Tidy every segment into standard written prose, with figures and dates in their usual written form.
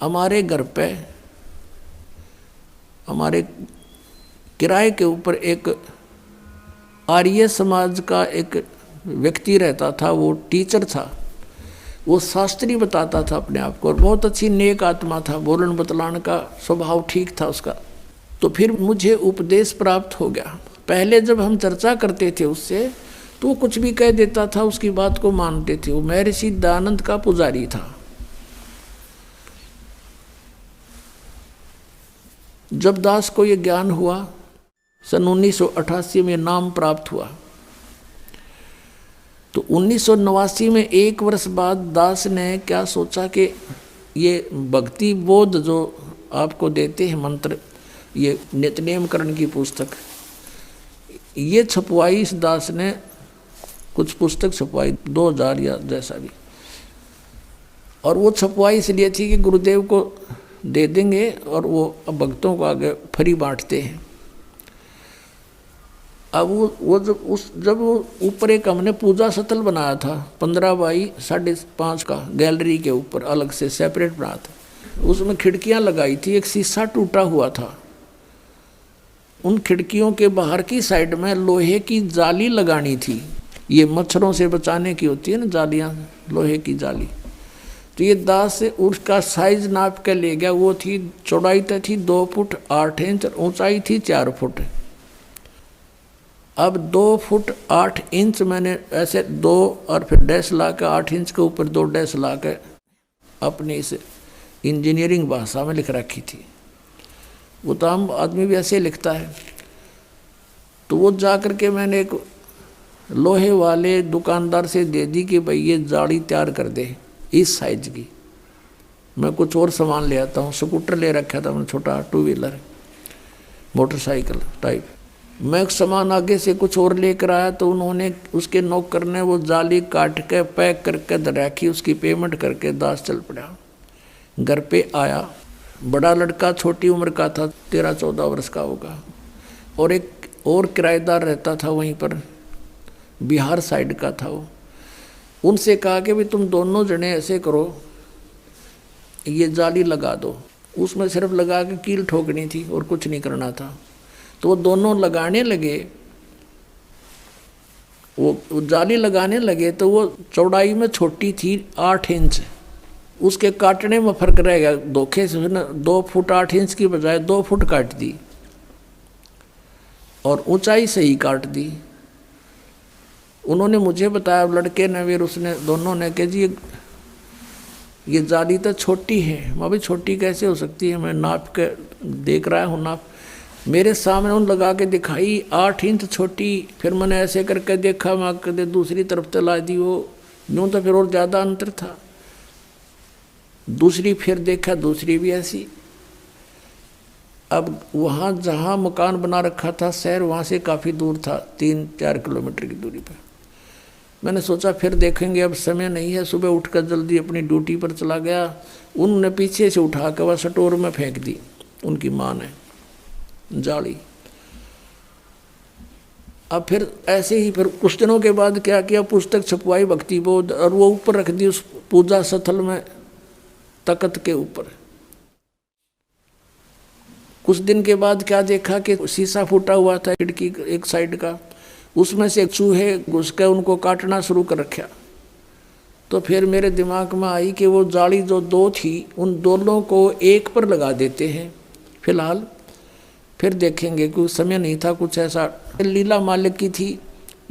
हमारे घर पे हमारे किराए के ऊपर एक आर्य समाज का एक व्यक्ति रहता था। वो टीचर था, वो शास्त्री बताता था अपने आप को, और बहुत अच्छी नेक आत्मा था, बोलन बतलाने का स्वभाव ठीक था उसका। तो फिर मुझे उपदेश प्राप्त हो गया। पहले जब हम चर्चा करते थे उससे तो वो कुछ भी कह देता था, उसकी बात को मानते थे। वो महर्षि दयानंद का पुजारी था। जब दास को ये ज्ञान हुआ, सन 1988 में नाम प्राप्त हुआ, तो 1989 में 1 वर्ष बाद दास ने क्या सोचा कि ये भक्ति बोध जो आपको देते हैं मंत्र, ये नित्यनेमकरण की पुस्तक, ये छपवाई इस दास ने, कुछ पुस्तक छपवाई 2000 या जैसा भी, और वो छपवाई इसलिए थी कि गुरुदेव को दे देंगे और वो भक्तों को आगे फ्री बांटते हैं। अब वो जब वो ऊपर एक हमने पूजा सतल बनाया था 15 बाई 5.5 का, गैलरी के ऊपर अलग से सेपरेट बना था। उसमें खिड़कियां लगाई थी, एक शीशा टूटा हुआ था। उन खिड़कियों के बाहर की साइड में लोहे की जाली लगानी थी। ये मच्छरों से बचाने की होती है ना जालियां, लोहे की जाली। तो ये दास से उसका साइज नाप के ले गया। वो थी, चौड़ाई तो थी 2 फुट 8 इंच, ऊंचाई थी 4 फुट। अब 2 फुट 8 इंच मैंने ऐसे 2 और फिर डैश ला के 8 इंच के ऊपर 2 डैश ला के अपनी इस इंजीनियरिंग भाषा में लिख रखी थी। वो तो आम आदमी भी ऐसे लिखता है। तो वो जा कर के मैंने एक लोहे वाले दुकानदार से दे दी कि भाई ये जाली तैयार कर दे इस साइज की। मैं कुछ और सामान ले आता हूँ, स्कूटर ले रखा था मैंने, छोटा 2 व्हीलर मोटरसाइकिल टाइप। मैं सामान आगे से कुछ और लेकर आया तो उन्होंने उसके नौकर ने वो जाली काट के पैक करके रखी। उसकी पेमेंट करके दास चल पड़ा। घर पे आया, बड़ा लड़का छोटी उम्र का था, 13-14 वर्ष का होगा, और एक और किराएदार रहता था वहीं पर, बिहार साइड का था वो। उनसे कहा कि भाई तुम दोनों जने ऐसे करो, ये जाली लगा दो। उसमें सिर्फ लगा के कील ठोकनी थी और कुछ नहीं करना था। तो वो दोनों लगाने लगे, वो जाली लगाने लगे तो वो चौड़ाई में छोटी थी 8 इंच, उसके काटने में फर्क रह गया। धोखे से 2 फुट 8 इंच की बजाय 2 फुट काट दी और ऊंचाई से ही काट दी। उन्होंने मुझे बताया, लड़के ने फिर उसने दोनों ने कहा जी ये जाली तो छोटी है। मैं भी छोटी कैसे हो सकती है, मैं नाप के देख रहा हूँ नाप। मेरे सामने उन लगा के दिखाई 8 इंच छोटी। फिर मैंने ऐसे करके देखा, मैं कदे दूसरी तरफ चला दी, वो यूँ तो फिर और ज़्यादा अंतर था। दूसरी फिर देखा, दूसरी भी ऐसी। अब वहाँ जहाँ मकान बना रखा था शहर, वहाँ से काफ़ी दूर था, 3-4 किलोमीटर की दूरी पर। मैंने सोचा फिर देखेंगे, अब समय नहीं है। सुबह उठकर जल्दी अपनी ड्यूटी पर चला गया। उन्होंने पीछे से उठा कर वह स्टोर में फेंक दी, उनकी माँ ने जाली। अब फिर ऐसे ही फिर कुछ दिनों के बाद क्या किया, पुस्तक छपवाई भक्ति बोध, और वो ऊपर रख दी उस पूजा स्थल में, तख्त के ऊपर। कुछ दिन के बाद क्या देखा कि शीशा फूटा हुआ था खिड़की एक साइड का, उसमें से चूहे घुस के उनको काटना शुरू कर रखा। तो फिर मेरे दिमाग में आई कि वो जाली जो 2 थी, उन दोनों को एक पर लगा देते हैं फिलहाल, फिर देखेंगे। कुछ समय नहीं था, कुछ ऐसा लीला मालिक की थी,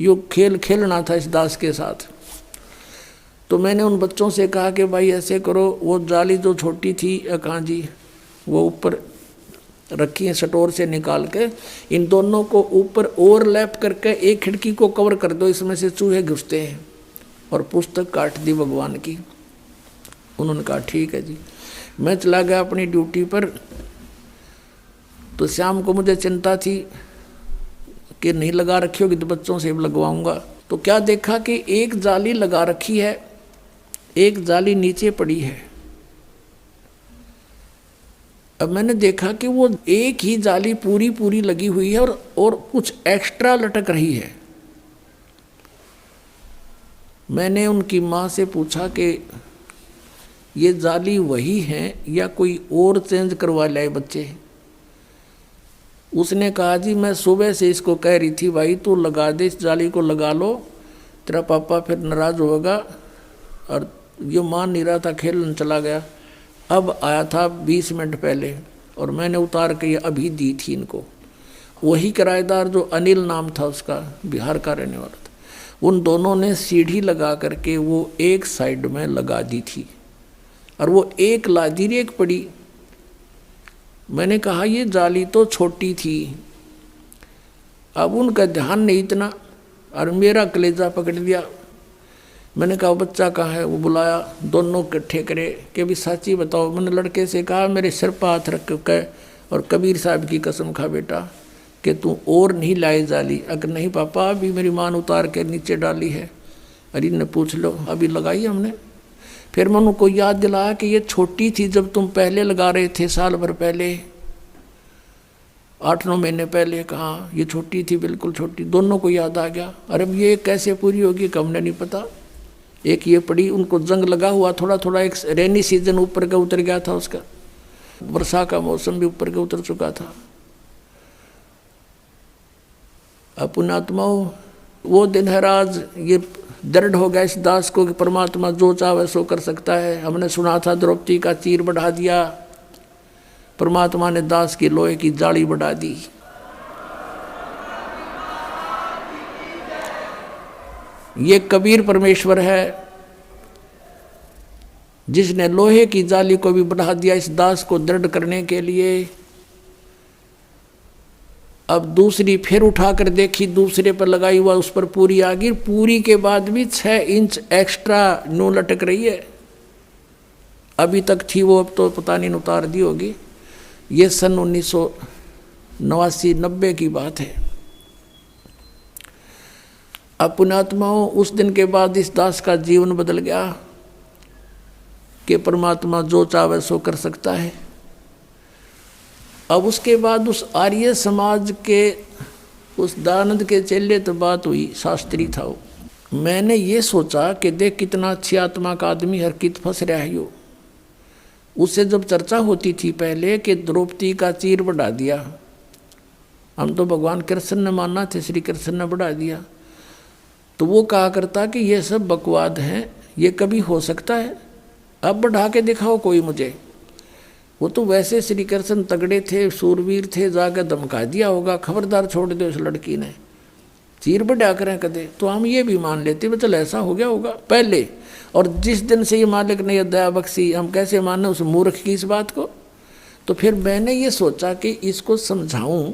यो खेल खेलना था इस दास के साथ। तो मैंने उन बच्चों से कहा कि भाई ऐसे करो, वो जाली जो छोटी थी कहाँ जी, वो ऊपर रखी है स्टोर से निकाल के, इन दोनों को ऊपर ओवरलैप करके एक खिड़की को कवर कर दो, इसमें से चूहे घुसते हैं। और पुस्तक काट दी भगवान की। उन्होंने कहा ठीक है जी। मैं चला गया अपनी ड्यूटी पर। तो शाम को मुझे चिंता थी कि नहीं लगा रखी होगी तो बच्चों से लगवाऊंगा। तो क्या देखा कि एक जाली लगा रखी है, एक जाली नीचे पड़ी है। अब मैंने देखा कि वो एक ही जाली पूरी पूरी लगी हुई है और कुछ एक्स्ट्रा लटक रही है। मैंने उनकी माँ से पूछा कि ये जाली वही है या कोई और चेंज करवा लाए बच्चे। उसने कहा जी मैं सुबह से इसको कह रही थी भाई तू लगा दे, इस जाली को लगा लो, तेरा पापा फिर नाराज होगा, और ये मान नहीं रहा था, खेलने चला गया। अब आया था 20 मिनट पहले और मैंने उतार के ये अभी दी थी इनको। वही किराएदार जो अनिल नाम था उसका, बिहार का रहने वाला था, उन दोनों ने सीढ़ी लगा करके वो एक साइड में लगा दी थी और वो एक लादी एक पड़ी। मैंने कहा ये जाली तो छोटी थी, अब उनका ध्यान नहीं इतना और मेरा कलेजा पकड़ लिया। मैंने कहा बच्चा कहाँ है? वो बुलाया, दोनों इकट्ठे करे कि भी सच्ची बताओ। मैंने लड़के से कहा मेरे सिर पर हाथ रख के और कबीर साहब की कसम खा बेटा कि तू और नहीं लाई जाली। अगर नहीं पापा अभी मेरी मान उतार के नीचे डाली है। अरे ने पूछ लो, अभी लगाई हमने। फिर मैं उनको याद दिलाया कि ये छोटी थी जब तुम पहले लगा रहे थे, साल भर पहले, 8-9 महीने पहले। कहाँ ये छोटी थी, बिल्कुल छोटी। दोनों को याद आ गया। अरे अब ये कैसे पूरी होगी कि हमने नहीं पता। एक ये पड़ी, उनको जंग लगा हुआ थोड़ा थोड़ा, एक रेनी सीजन ऊपर का उतर गया था उसका, वर्षा का मौसम भी ऊपर का उतर चुका था। पुण्यात्माओं वो दिन है राज, ये दृढ़ हो गया इस दास को कि परमात्मा जो चाहे सो कर सकता है। हमने सुना था द्रौपदी का चीर बढ़ा दिया, परमात्मा ने दास की लोहे की जाली बढ़ा दी। ये कबीर परमेश्वर है जिसने लोहे की जाली को भी बढ़ा दिया इस दास को दृढ़ करने के लिए। अब दूसरी फिर उठाकर देखी, दूसरे पर लगाई हुआ, उस पर पूरी आ गई। पूरी के बाद भी 6 इंच एक्स्ट्रा नो लटक रही है। अभी तक थी वो, अब तो पता नहीं उतार दी होगी। ये सन 1989-90 की बात है। अब पुण्यात्माओं उस दिन के बाद इस दास का जीवन बदल गया कि परमात्मा जो चाहे सो कर सकता है। अब उसके बाद उस आर्य समाज के उस दयानंद के चेले तो बात हुई, शास्त्री था वो। मैंने ये सोचा कि देख कितना अच्छी आत्मा का आदमी, हर कित फंस रहा है यो। उससे जब चर्चा होती थी पहले कि द्रौपदी का चीर बढ़ा दिया, हम तो भगवान कृष्ण ने मानना थे, श्री कृष्ण ने बढ़ा दिया, तो वो कहा करता कि ये सब बकवाद हैं, ये कभी हो सकता है? अब बढ़ा के दिखाओ कोई मुझे। वो तो वैसे श्री कृष्ण तगड़े थे, सूरवीर थे, जाकर धमका दिया होगा, खबरदार छोड़ दो इस लड़की ने, चीर बढ़ा करें कदे, तो हम ये भी मान लेते चल ऐसा हो गया होगा पहले। और जिस दिन से ये मालिक ने यह दया बख्शी, हम कैसे माने उस मूर्ख की इस बात को? तो फिर मैंने ये सोचा कि इसको समझाऊं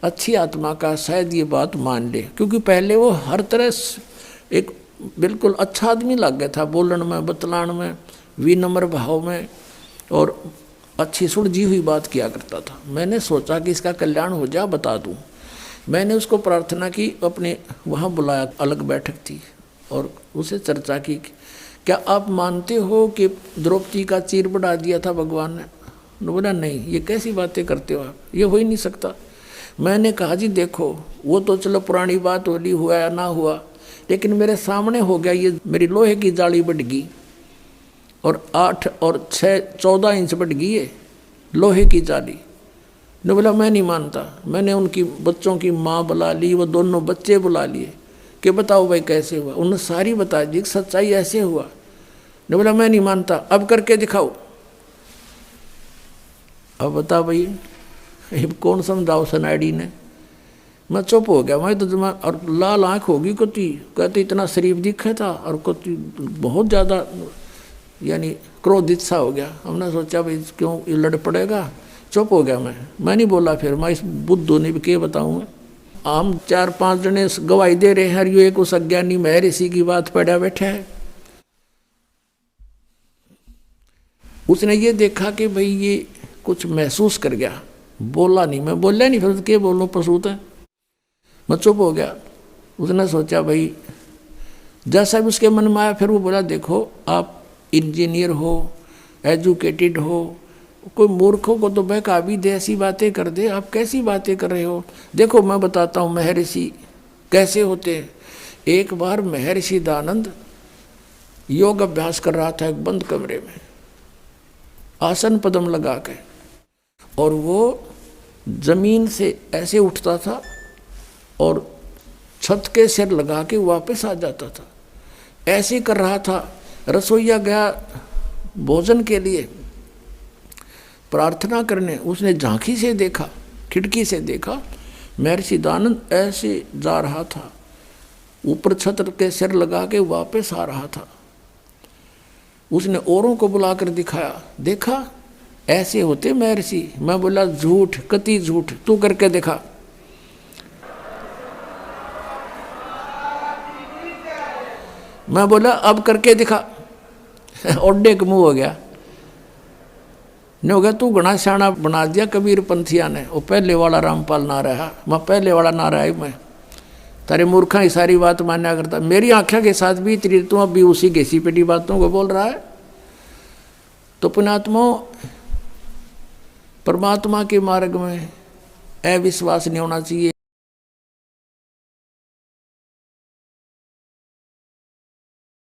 अच्छी आत्मा का, शायद ये बात मान ले। क्योंकि पहले वो हर तरह एक बिल्कुल अच्छा आदमी लग गया था, बोलन में, बतलान में, विनम्र भाव में, और अच्छी सुलझी हुई बात किया करता था। मैंने सोचा कि इसका कल्याण हो जा, बता दूं। मैंने उसको प्रार्थना की, अपने वहाँ बुलाया, अलग बैठक थी, और उसे चर्चा की, क्या आप मानते हो कि द्रौपदी का चीर बढ़ा दिया था भगवान ने? बोला नहीं, ये कैसी बातें करते हो आप, ये हो ही नहीं सकता। मैंने कहा जी देखो, वो तो चलो पुरानी बात होली, हुआ या ना हुआ, लेकिन मेरे सामने हो गया, ये मेरी लोहे की जाली बढ़ गई और 8 और 6 14 इंच बढ़ गई है लोहे की जाली। ने बोला मैं नहीं मानता। मैंने उनकी बच्चों की माँ बुला ली, वो दोनों बच्चे बुला लिए कि बताओ भाई कैसे हुआ। उन्होंने सारी बता दी, सच्चाई ऐसे हुआ। ने बोला मैं नहीं मानता, अब करके दिखाओ। अब बता भाई, कौन समझाओ सनाडी ने? मैं चुप हो गया। मैं तो जमा, और लाल आँख होगी कुत्ती, कहते इतना शरीफ दिखे था, और कुत्ती बहुत ज़्यादा यानी क्रोधित सा हो गया। हमने सोचा भाई क्यों ये लड़ पड़ेगा, चुप हो गया मैं नहीं बोला। फिर मैं इस बुद्धू ने भी क्या बताऊँ, हम 4-5 जने गवाही दे रहे हैं, यो एक उस अज्ञानी महर्षि की बात पढ़ा बैठा है। उसने ये देखा कि भाई ये कुछ महसूस कर गया, बोला नहीं। मैं बोला नहीं, फिर क्या बोलूँ, पसूत है। मैं चुप हो गया। उसने सोचा भाई जैसा भी उसके मन में आया, फिर वो बोला देखो आप इंजीनियर हो, एजुकेटेड हो, कोई मूर्खों को तो बहका भी दे, ऐसी बातें कर दे, आप कैसी बातें कर रहे हो? देखो मैं बताता हूँ महर्षि कैसे होते हैं। एक बार महर्षि दयानंद योग अभ्यास कर रहा था एक बंद कमरे में। आसन पद्म लगा के, और वो जमीन से ऐसे उठता था और छत के सिर लगा के वापस आ जाता था। ऐसे कर रहा था। रसोईया गया भोजन के लिए प्रार्थना करने, उसने झांकी से देखा, खिड़की से देखा, महर्षि दयानंद ऐसे जा रहा था, ऊपर छत के सिर लगा के वापस आ रहा था। उसने औरों को बुलाकर दिखाया, देखा ऐसे होते महर्षि। मैं बोला झूठ, कति झूठ, तू करके दिखा। मैं बोला अब करके दिखा। ओडे का मुंह हो गया, नहीं हो गया, तू घना सियाना बना दिया कबीर पंथिया ने। वो पहले वाला रामपाल ना रहा, मैं पहले वाला ना रहा, मैं तारे मूर्खा ही सारी बात मान्या करता। मेरी आंखों के साथ भी तेरी, तू अब भी उसी घिसी पिटी बातों को बोल रहा है। तो पुण्यात्मा, परमात्मा के मार्ग में अविश्वास नहीं होना चाहिए।